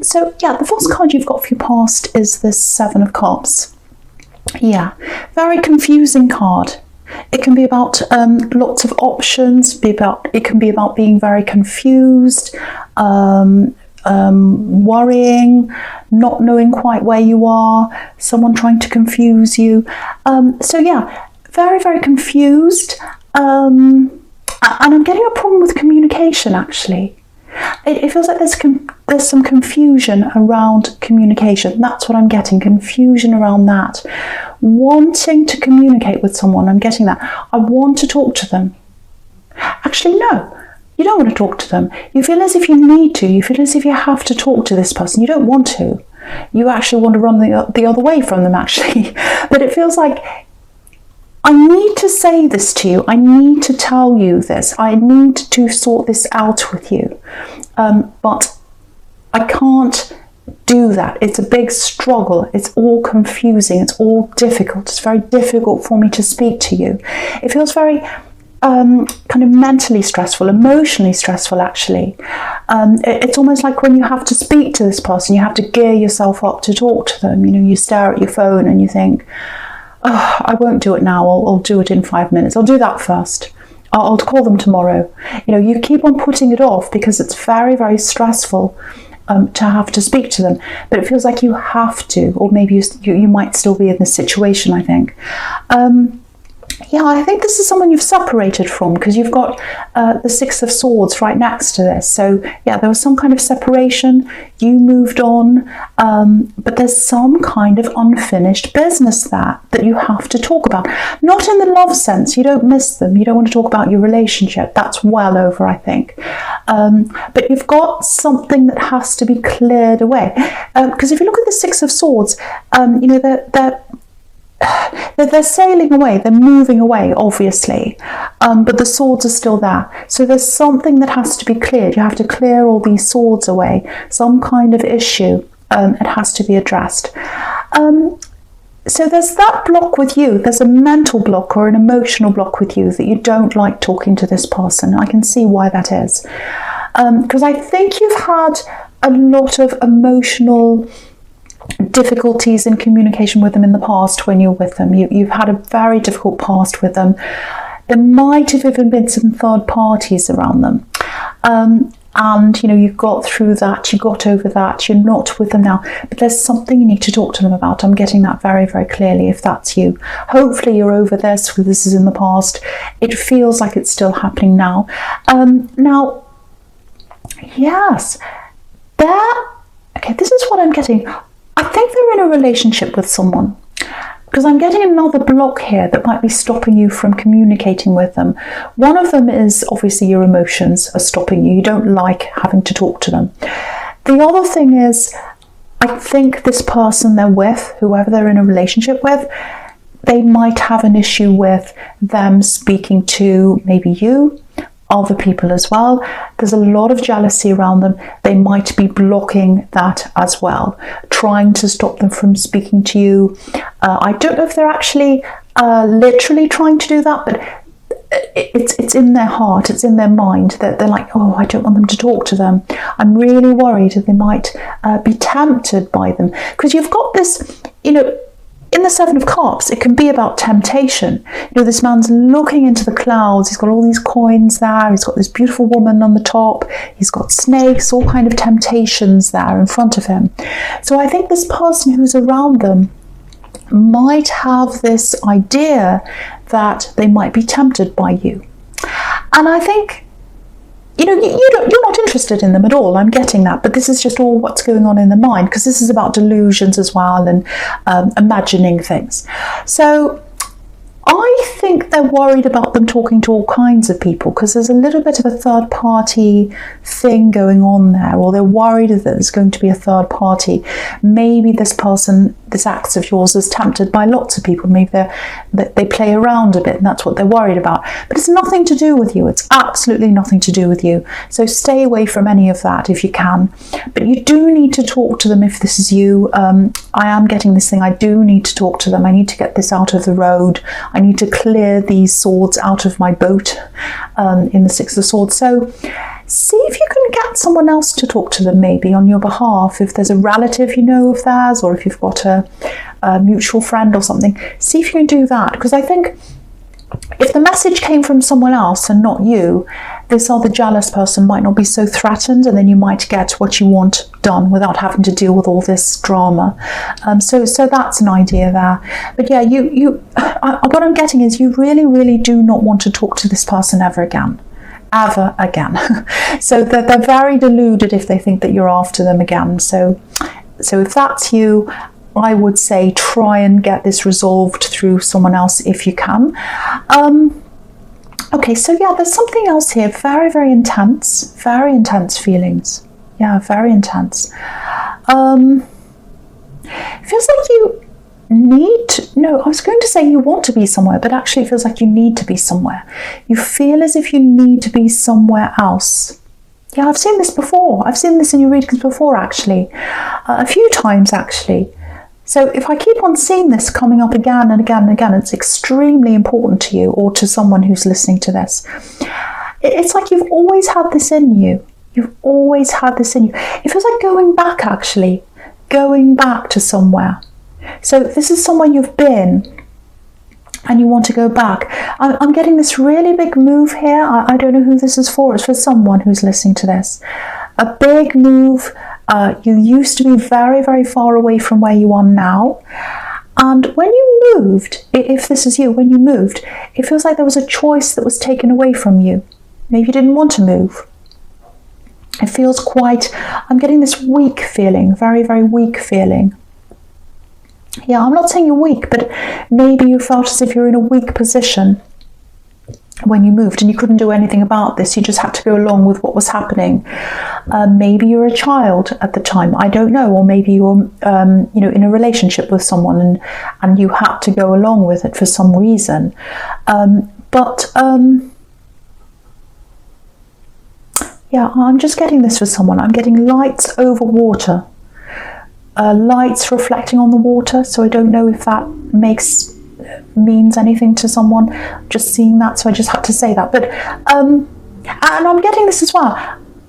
So yeah, the first card you've got for your past is this Seven of Cups. Yeah, very confusing card. It can be about lots of options. It can be about being very confused, worrying, not knowing quite where you are, someone trying to confuse you. So yeah, very, very confused. And I'm getting a problem with communication, actually. It feels like there's some confusion around communication. That's what I'm getting, confusion around that. Wanting to communicate with someone, I'm getting that. I want to talk to them. Actually, no, you don't want to talk to them. You feel as if you need to. You feel as if you have to talk to this person. You don't want to. You actually want to run the other way from them, actually. But it feels like, I need to say this to you. I need to tell you this. I need to sort this out with you. But I can't do that. It's a big struggle. It's all confusing. It's all difficult. It's very difficult for me to speak to you. It feels very kind of mentally stressful, emotionally stressful, actually. It's almost like when you have to speak to this person, you have to gear yourself up to talk to them. You know, you stare at your phone and you think, oh, I won't do it now. I'll do it in 5 minutes. I'll do that first. I'll call them tomorrow. You know, you keep on putting it off because it's very, very stressful to have to speak to them. But it feels like you have to, or maybe you might still be in this situation, I think. Yeah, I think this is someone you've separated from, because you've got the Six of Swords right next to this. So yeah, there was some kind of separation. You moved on, but there's some kind of unfinished business that you have to talk about. Not in the love sense. You don't miss them. You don't want to talk about your relationship. That's well over, I think. But you've got something that has to be cleared away. Because if you look at the Six of Swords, you know, they're sailing away, they're moving away, obviously, but the swords are still there. So there's something that has to be cleared. You have to clear all these swords away, some kind of issue. It has to be addressed. So there's that block with you. There's a mental block or an emotional block with you that you don't like talking to this person. I can see why that is. Because I think you've had a lot of emotional difficulties in communication with them in the past when you're with them. You've had a very difficult past with them. There might have even been some third parties around them. And, you know, you got through that, you got over that, you're not with them now. But there's something you need to talk to them about. I'm getting that very, very clearly if that's you. Hopefully you're over this, this is in the past. It feels like it's still happening now. Now, yes, okay, this is what I'm getting. I think they're in a relationship with someone, because I'm getting another block here that might be stopping you from communicating with them. One of them is obviously your emotions are stopping you. You don't like having to talk to them. The other thing is, I think this person they're with, whoever they're in a relationship with, they might have an issue with them speaking to maybe you, other people as well. There's a lot of jealousy around them. They might be blocking that as well, trying to stop them from speaking to you. I don't know if they're actually literally trying to do that, but it's in their heart, it's in their mind that they're like, oh, I don't want them to talk to them. I'm really worried that they might be tempted by them. Because you've got this, you know, in the Seven of Cups, it can be about temptation. You know, this man's looking into the clouds. He's got all these coins there. He's got this beautiful woman on the top. He's got snakes, all kind of temptations there in front of him. So I think this person who's around them might have this idea that they might be tempted by you. And I think, you know, you're not interested in them at all. I'm getting that, but this is just all what's going on in the mind, because this is about delusions as well and imagining things. So I think they're worried about them talking to all kinds of people, because there's a little bit of a third party thing going on there, or they're worried that there's going to be a third party. Maybe this person, this ex of yours, is tempted by lots of people. Maybe they play around a bit, and that's what they're worried about. But it's nothing to do with you. It's absolutely nothing to do with you. So stay away from any of that if you can. But you do need to talk to them if this is you. I am getting this thing. I do need to talk to them. I need to get this out of the road. I need to clear these swords out of my boat in the Six of Swords. So see if you can get someone else to talk to them maybe on your behalf. If there's a relative you know of theirs, or if you've got a mutual friend or something, see if you can do that. Because I think if the message came from someone else and not you, this other jealous person might not be so threatened, and then you might get what you want done without having to deal with all this drama. So that's an idea there. But yeah, what I'm getting is you really, really do not want to talk to this person ever again. Ever again. So they're very deluded if they think that you're after them again. So if that's you, I would say try and get this resolved through someone else if you can. Okay, so yeah, there's something else here. Very, very intense feelings. Yeah, very intense. Feels like you I was going to say you want to be somewhere, but actually it feels like you need to be somewhere. You feel as if you need to be somewhere else. Yeah, I've seen this before. I've seen this in your readings before, actually. A few times, actually. So if I keep on seeing this coming up again and again and again, it's extremely important to you or to someone who's listening to this. It's like you've always had this in you. You've always had this in you. It feels like going back, actually. Going back to somewhere. So this is somewhere you've been and you want to go back. I'm getting this really big move here. I don't know who this is for. It's for someone who's listening to this. A big move. You used to be very, very far away from where you are now. And when you moved, if this is you, when you moved, it feels like there was a choice that was taken away from you. Maybe you didn't want to move. It feels I'm getting this weak feeling, very, very weak feeling. Yeah, I'm not saying you're weak, but maybe you felt as if you're in a weak position when you moved and you couldn't do anything about this. You just had to go along with what was happening. Maybe you were a child at the time, I don't know, or maybe you were in a relationship with someone and you had to go along with it for some reason. Yeah, I'm just getting this for someone. I'm getting lights over water. Lights reflecting on the water, so I don't know if that means anything to someone. Just seeing that, so I just had to say that. But and I'm getting this as well.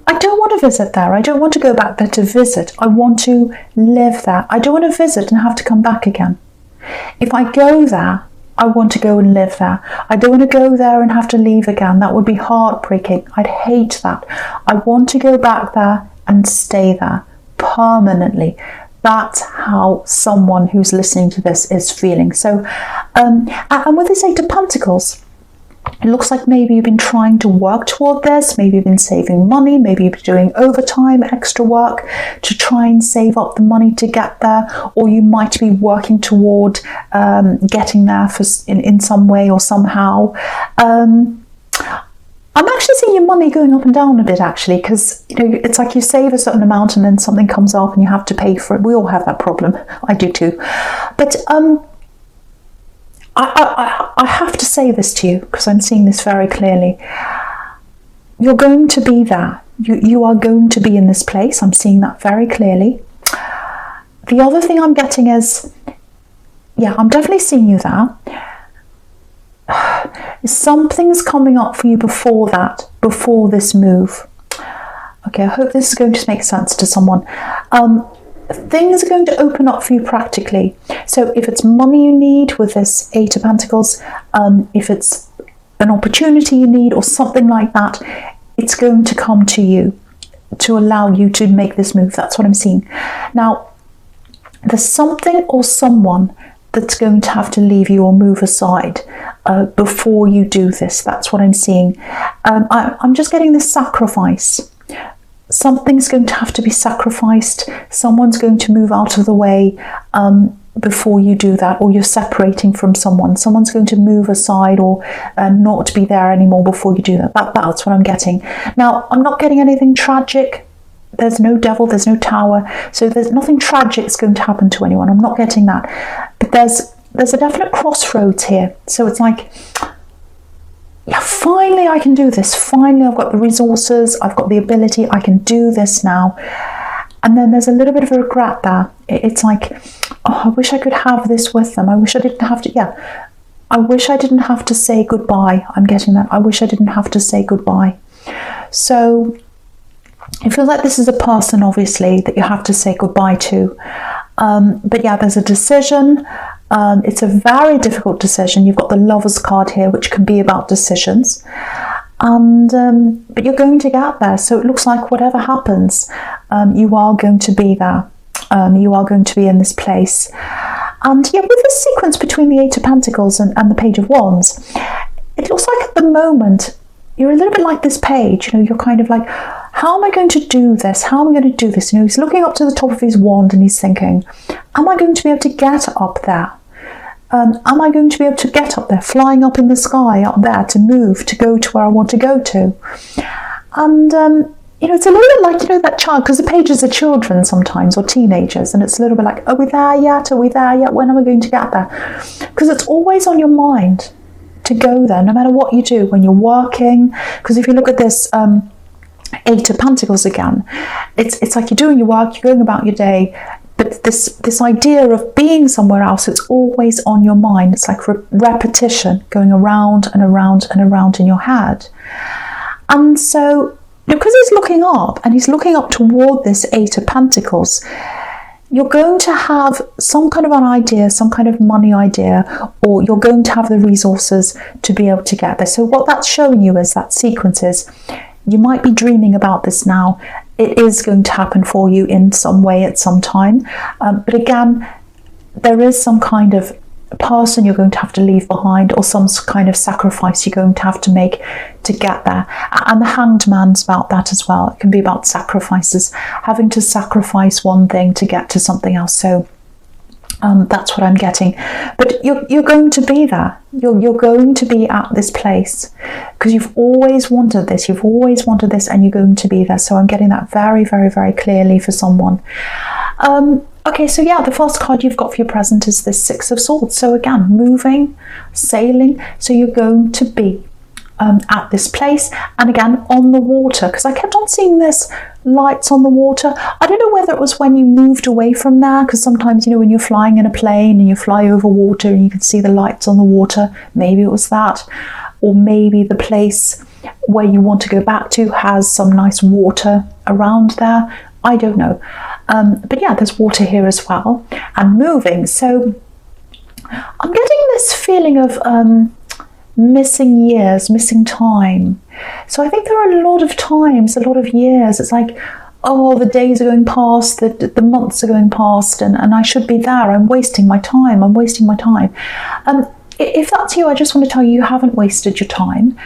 I don't want to visit there. I don't want to go back there to visit. I want to live there. I don't want to visit and have to come back again. If I go there, I want to go and live there. I don't want to go there and have to leave again. That would be heartbreaking. I'd hate that. I want to go back there and stay there permanently. That's how someone who's listening to this is feeling. So, and with this Eight of Pentacles, it looks like maybe you've been trying to work toward this. Maybe you've been saving money. Maybe you've been doing overtime, extra work to try and save up the money to get there. Or you might be working toward getting there in some way or somehow. I'm actually seeing your money going up and down a bit, actually, because it's like you save a certain amount and then something comes up and you have to pay for it. We all have that problem. I do too. But I have to say this to you because I'm seeing this very clearly. You're going to be there. You are going to be in this place. I'm seeing that very clearly. The other thing I'm getting is, yeah, I'm definitely seeing you there. Something's coming up for you before this move. Okay, I hope this is going to make sense to someone. Things are going to open up for you practically. So if it's money you need with this Eight of Pentacles, if it's an opportunity you need or something like that, it's going to come to you to allow you to make this move. That's what I'm seeing. Now, there's something or someone that's going to have to leave you or move aside before you do this. That's what I'm seeing. I'm just getting this sacrifice. Something's going to have to be sacrificed. Someone's going to move out of the way before you do that, or you're separating from someone. Someone's going to move aside or not be there anymore before you do that. That's what I'm getting. Now, I'm not getting anything tragic. There's no devil, there's no tower, so there's nothing tragic is going to happen to anyone. I'm not getting that. But there's a definite crossroads here. So it's like, yeah, finally I can do this. Finally I've got the resources, I've got the ability, I can do this now. And then there's a little bit of a regret there. It's like, oh, I wish I could have this with them. I wish I didn't have to, I wish I didn't have to say goodbye. I'm getting that. I wish I didn't have to say goodbye. So It feels like this is a person, obviously, that you have to say goodbye to. But yeah, there's a decision. It's a very difficult decision. You've got the Lovers card here, which can be about decisions. And but you're going to get there. So it looks like whatever happens, you are going to be there. You are going to be in this place. And yeah, with this sequence between the Eight of Pentacles and the Page of Wands, it looks like at the moment, you're a little bit like this page. You know, you're kind of like, how am I going to do this? How am I going to do this? You know, he's looking up to the top of his wand and he's thinking, am I going to be able to get up there? Am I going to be able to get up there, flying up in the sky, up there, to move, to go to where I want to go to? And, you know, it's a little bit like, you know, that child, because the pages are children sometimes, or teenagers, and it's a little bit like, are we there yet? Are we there yet? When am I going to get there? Because it's always on your mind to go there, no matter what you do, when you're working. Because if you look at this Eight of Pentacles again, it's like you're doing your work, you're going about your day, but this idea of being somewhere else, it's always on your mind. It's like repetition, going around and around and around in your head. And so, because he's looking up, and he's looking up toward this Eight of Pentacles, you're going to have some kind of an idea, some kind of money idea, or you're going to have the resources to be able to get there. So what that's showing you is that sequence is, you might be dreaming about this now. It is going to happen for you in some way at some time. But again, there is some kind of person you're going to have to leave behind, or some kind of sacrifice you're going to have to make to get there. And the Hanged Man's about that as well. It can be about sacrifices, having to sacrifice one thing to get to something else. So that's what I'm getting. But you're going to be there. You're going to be at this place because you've always wanted this. You've always wanted this, and you're going to be there. So I'm getting that very, very, very clearly for someone. Okay, so yeah, the first card you've got for your present is this Six of Swords. So again, moving, sailing. So you're going to be at this place, and again on the water, because I kept on seeing this lights on the water. I don't know whether it was when you moved away from there, because sometimes, you know, when you're flying in a plane and you fly over water and you can see the lights on the water, maybe it was that, or maybe the place where you want to go back to has some nice water around there. I don't know, but yeah, there's water here as well, and moving. So I'm getting this feeling of missing years, missing time. So I think there are a lot of times, a lot of years, it's like, oh, the days are going past, the months are going past, and I should be there. I'm wasting my time. I'm wasting my time. If that's you, I just want to tell you, you haven't wasted your time.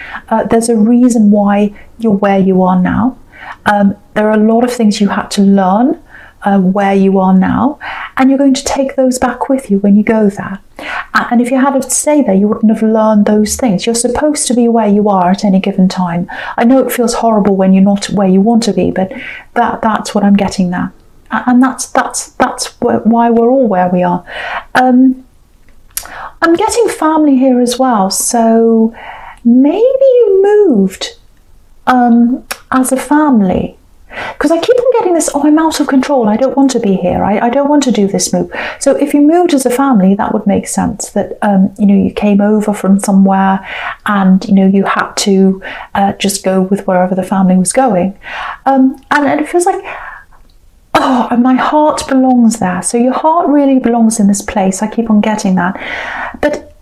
There's a reason why you're where you are now. There are a lot of things you had to learn where you are now, and you're going to take those back with you when you go there. And if you had to stay there, you wouldn't have learned those things. You're supposed to be where you are at any given time. I know it feels horrible when you're not where you want to be, but that's what I'm getting there. And that's why we're all where we are. I'm getting family here as well. So maybe you moved as a family. Because I keep on getting this, oh, I'm out of control, I don't want to be here, I don't want to do this move. So if you moved as a family, that would make sense, that you know, you came over from somewhere and, you know, you had to just go with wherever the family was going. And it feels like, oh, and my heart belongs there. So your heart really belongs in this place. I keep on getting that. But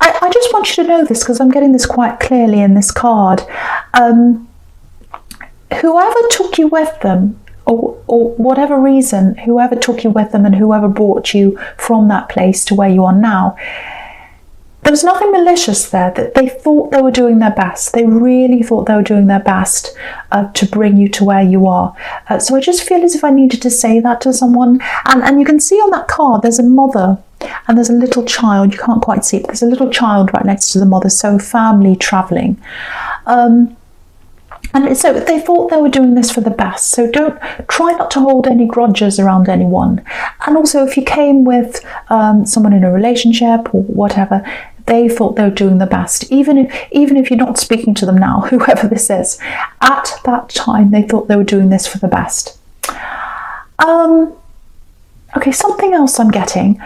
I just want you to know this, because I'm getting this quite clearly in this card. Whoever took you with them, or whatever reason, whoever took you with them and whoever brought you from that place to where you are now, there was nothing malicious there. That they thought they were doing their best. They really thought they were doing their best to bring you to where you are. So I just feel as if I needed to say that to someone. And you can see on that card, there's a mother and there's a little child. You can't quite see it, but there's a little child right next to the mother. So family traveling. And so they thought they were doing this for the best. So don't try not to hold any grudges around anyone. And also, if you came with someone in a relationship or whatever, they thought they were doing the best. Even if you're not speaking to them now, whoever this is, at that time they thought they were doing this for the best. Okay, something else I'm getting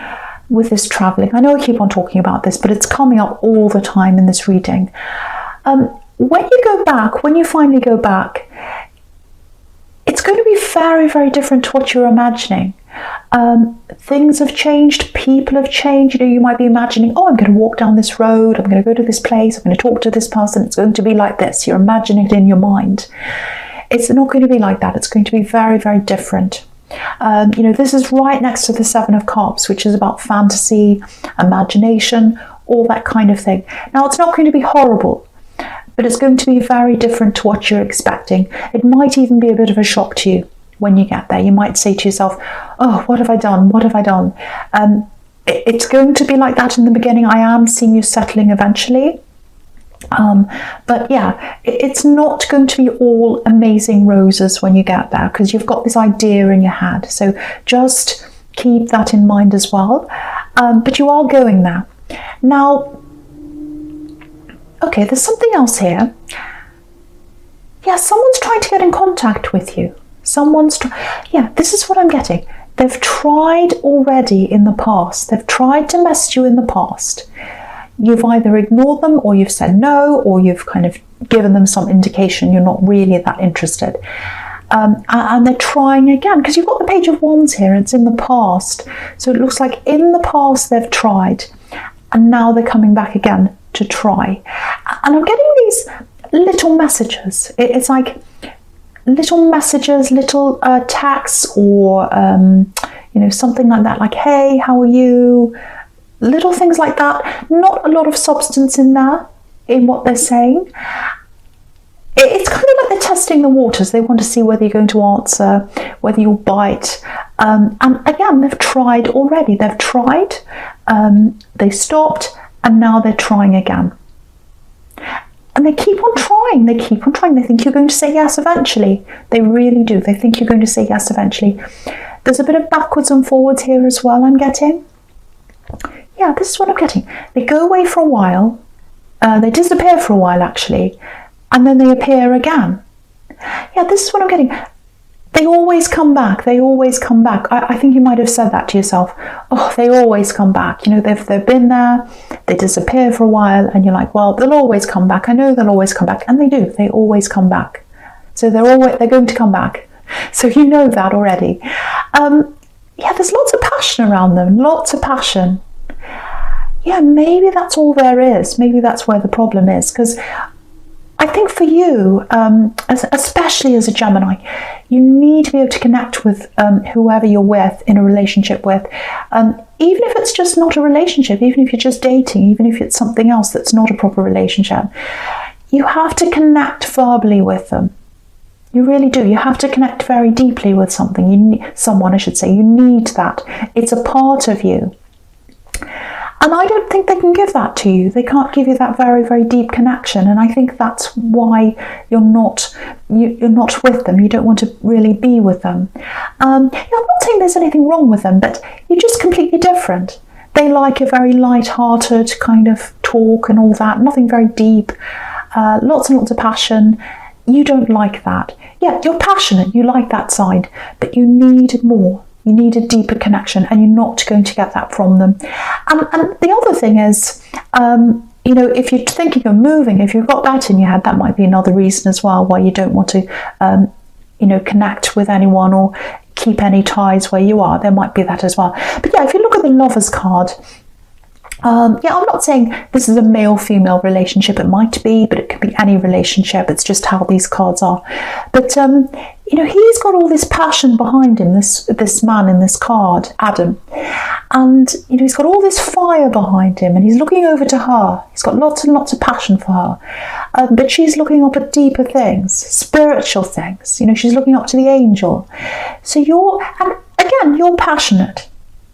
with this traveling. I know I keep on talking about this, but it's coming up all the time in this reading. When you go back, when you finally go back, it's going to be very, very different to what you're imagining. Things have changed, people have changed. You might be imagining, oh, I'm going to walk down this road, I'm going to go to this place, I'm going to talk to this person, it's going to be like this. You're imagining it in your mind. It's not going to be like that. It's going to be very, very different. This is right next to the Seven of Cups, which is about fantasy, imagination, all that kind of thing. Now, it's not going to be horrible, but it's going to be very different to what you're expecting. It might even be a bit of a shock to you when you get there. You might say to yourself, oh, what have I done? What have I done? It's going to be like that in the beginning. I am seeing you settling eventually. But yeah, it's not going to be all amazing roses when you get there, because you've got this idea in your head. So just keep that in mind as well. But you are going there. Now, okay, there's something else here. Yeah, someone's trying to get in contact with you. Yeah, this is what I'm getting. They've tried already in the past. They've tried to mess you in the past. You've either ignored them, or you've said no, or you've kind of given them some indication you're not really that interested. And they're trying again, because you've got the Page of Wands here. It's in the past. So it looks like in the past they've tried, and now they're coming back again to try. And I'm getting these little messages. It's like little messages, little texts, or something like that, like, hey, how are you? Little things like that. Not a lot of substance in there, in what they're saying. It's kind of like they're testing the waters. They want to see whether you're going to answer, whether you'll bite. And again, they've tried already. They've tried, they stopped, and now they're trying again. And they keep on trying, they keep on trying. They think you're going to say yes eventually. They really do. They think you're going to say yes eventually. There's a bit of backwards and forwards here as well, I'm getting. Yeah, this is what I'm getting. They go away for a while. They disappear for a while, actually. And then they appear again. Yeah, this is what I'm getting. They always come back. They always come back. I think you might have said that to yourself. Oh, they always come back. They've been there, they disappear for a while, and you're like, well, they'll always come back. I know they'll always come back. And they do. They always come back. So they're going to come back. So you know that already. Yeah, there's lots of passion around them. Lots of passion. Yeah, maybe that's all there is. Maybe that's where the problem is. Because I think for you, especially as a Gemini, you need to be able to connect with whoever you're with, in a relationship with. Even if it's just not a relationship, even if you're just dating, even if it's something else that's not a proper relationship, you have to connect verbally with them. You really do. You have to connect very deeply with someone, I should say. You need that. It's a part of you. And I don't think they can give that to you. They can't give you that very, very deep connection. And I think that's why you're not with them. You don't want to really be with them. I'm not saying there's anything wrong with them, but you're just completely different. They like a very light-hearted kind of talk and all that. Nothing very deep. Lots and lots of passion. You don't like that. Yeah, you're passionate. You like that side. But you need more. You need a deeper connection, and you're not going to get that from them. And the other thing is, if you're thinking of moving, if you've got that in your head, that might be another reason as well why you don't want to, connect with anyone or keep any ties where you are. There might be that as well. But yeah, if you look at the Lovers card, I'm not saying this is a male-female relationship. It might be, but it could be any relationship. It's just how these cards are. But, he's got all this passion behind him, this man in this card, Adam. And, he's got all this fire behind him, and he's looking over to her. He's got lots and lots of passion for her. But she's looking up at deeper things, spiritual things. She's looking up to the angel. So you're passionate.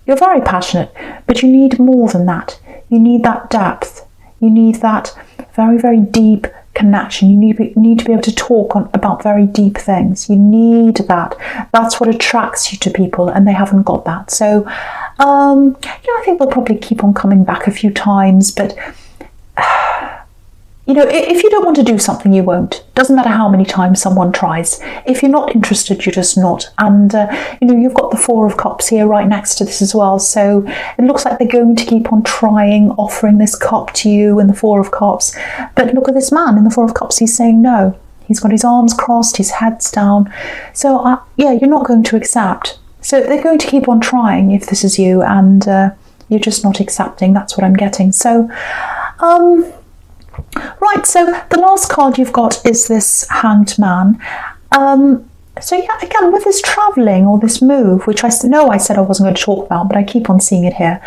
You're very passionate, but you need more than that. You need that depth. You need that very, very deep connection. You need to be able to talk about very deep things. You need that. That's what attracts you to people, and they haven't got that. So, I think they'll probably keep on coming back a few times, but if you don't want to do something, you won't. Doesn't matter how many times someone tries. If you're not interested, you're just not. And, you've got the Four of Cups here right next to this as well. So it looks like they're going to keep on trying, offering this cup to you in the Four of Cups. But look at this man in the Four of Cups. He's saying no. He's got his arms crossed, his head's down. So yeah, you're not going to accept. So they're going to keep on trying if this is you, and you're just not accepting. That's what I'm getting. So, right, so the last card you've got is this Hanged Man. So yeah, again, with this travelling or this move, which I know I said I wasn't going to talk about, but I keep on seeing it here.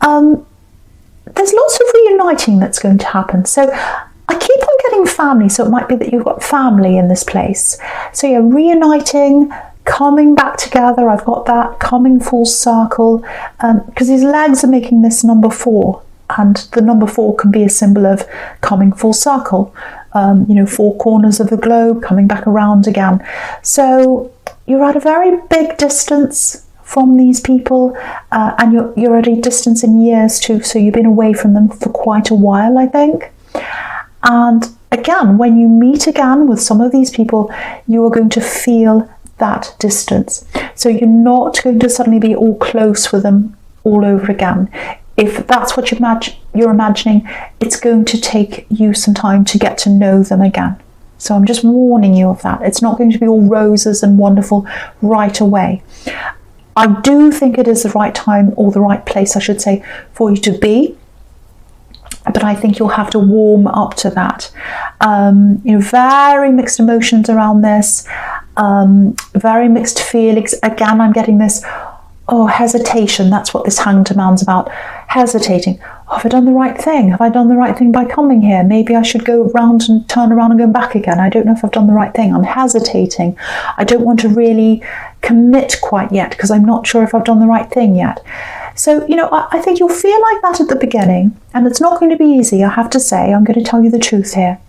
There's lots of reuniting that's going to happen. So I keep on getting family, so it might be that you've got family in this place. So yeah, reuniting, coming back together, I've got that, coming full circle, because his legs are making this number 4, and the number 4 can be a symbol of coming full circle. 4 corners of the globe, coming back around again. So you're at a very big distance from these people, and you're at a distance in years too, so you've been away from them for quite a while, I think. And again, when you meet again with some of these people, you are going to feel that distance. So you're not going to suddenly be all close with them all over again. If that's what you're imagining, it's going to take you some time to get to know them again. So I'm just warning you of that. It's not going to be all roses and wonderful right away. I do think it is the right time, or the right place, I should say, for you to be. But I think you'll have to warm up to that. Very mixed emotions around this. Very mixed feelings. Again, I'm getting this, hesitation. That's what this Hanged Man's about. Hesitating. Have I done the right thing? Have I done the right thing by coming here? Maybe I should go round and turn around and go back again. I don't know if I've done the right thing. I'm hesitating. I don't want to really commit quite yet because I'm not sure if I've done the right thing yet. So, I think you'll feel like that at the beginning, and it's not going to be easy, I have to say. I'm going to tell you the truth here.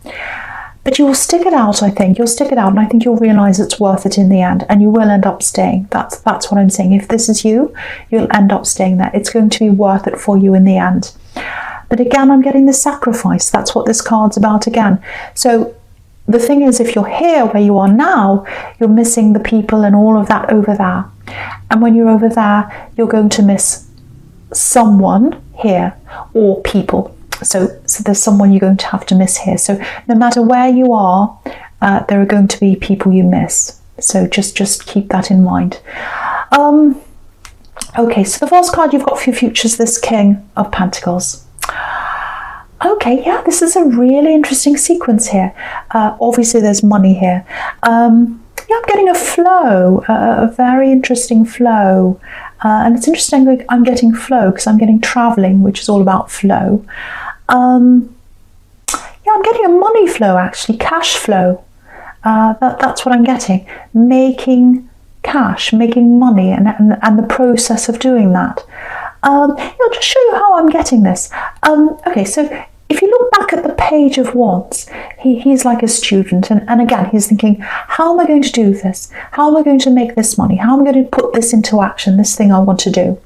But you will stick it out, I think. You'll stick it out, and I think you'll realise it's worth it in the end, and you will end up staying. That's what I'm saying. If this is you, you'll end up staying there. It's going to be worth it for you in the end. But again, I'm getting the sacrifice. That's what this card's about again. So the thing is, if you're here where you are now, you're missing the people and all of that over there. And when you're over there, you're going to miss someone here, or people. So there's someone you're going to have to miss here. So no matter where you are, there are going to be people you miss. So just keep that in mind. Okay, so the first card you've got for your future is this King of Pentacles. Okay, yeah, this is a really interesting sequence here. Obviously, there's money here. Yeah, I'm getting a flow, a very interesting flow. And it's interesting I'm getting flow because I'm getting traveling, which is all about flow. Yeah, I'm getting a money flow, actually, cash flow. That's what I'm getting. Making cash, making money, and the process of doing that. I'll just show you how I'm getting this. Okay, so if you look back at the Page of Wands, he's like a student, and again, he's thinking, how am I going to do this? How am I going to make this money? How am I going to put this into action, this thing I want to do?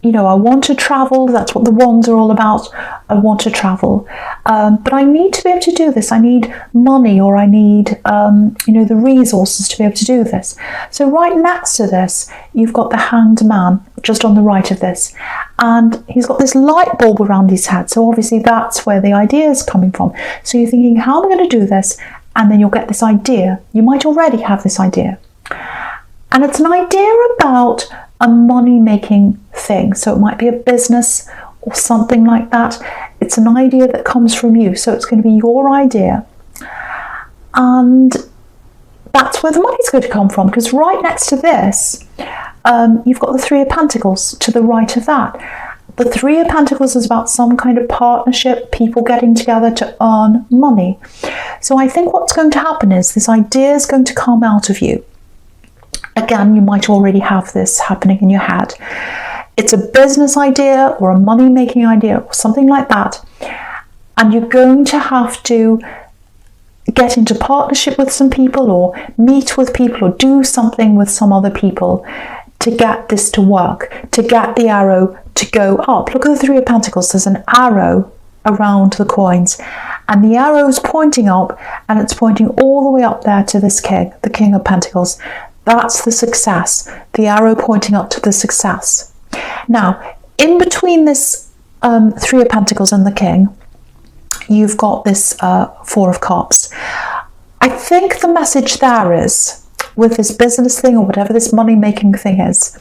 I want to travel. That's what the wands are all about. I want to travel. But I need to be able to do this. I need money, or I need, the resources to be able to do this. So right next to this, you've got the Hanged Man, just on the right of this. And he's got this light bulb around his head. So obviously that's where the idea is coming from. So you're thinking, how am I going to do this? And then you'll get this idea. You might already have this idea. And it's an idea about a money-making thing. So it might be a business or something like that. It's an idea that comes from you. So it's going to be your idea. And that's where the money's going to come from. Because right next to this, you've got the Three of Pentacles to the right of that. The Three of Pentacles is about some kind of partnership, people getting together to earn money. So I think what's going to happen is this idea is going to come out of you. Again, you might already have this happening in your head. It's a business idea or a money-making idea or something like that. And you're going to have to get into partnership with some people, or meet with people, or do something with some other people to get this to work, to get the arrow to go up. Look at the Three of Pentacles. There's an arrow around the coins, and the arrow is pointing up, and it's pointing all the way up there to this king, the King of Pentacles. That's the success, the arrow pointing up to the success. Now, in between this Three of Pentacles and the King, you've got this Four of Cups. I think the message there is, with this business thing or whatever this money-making thing is,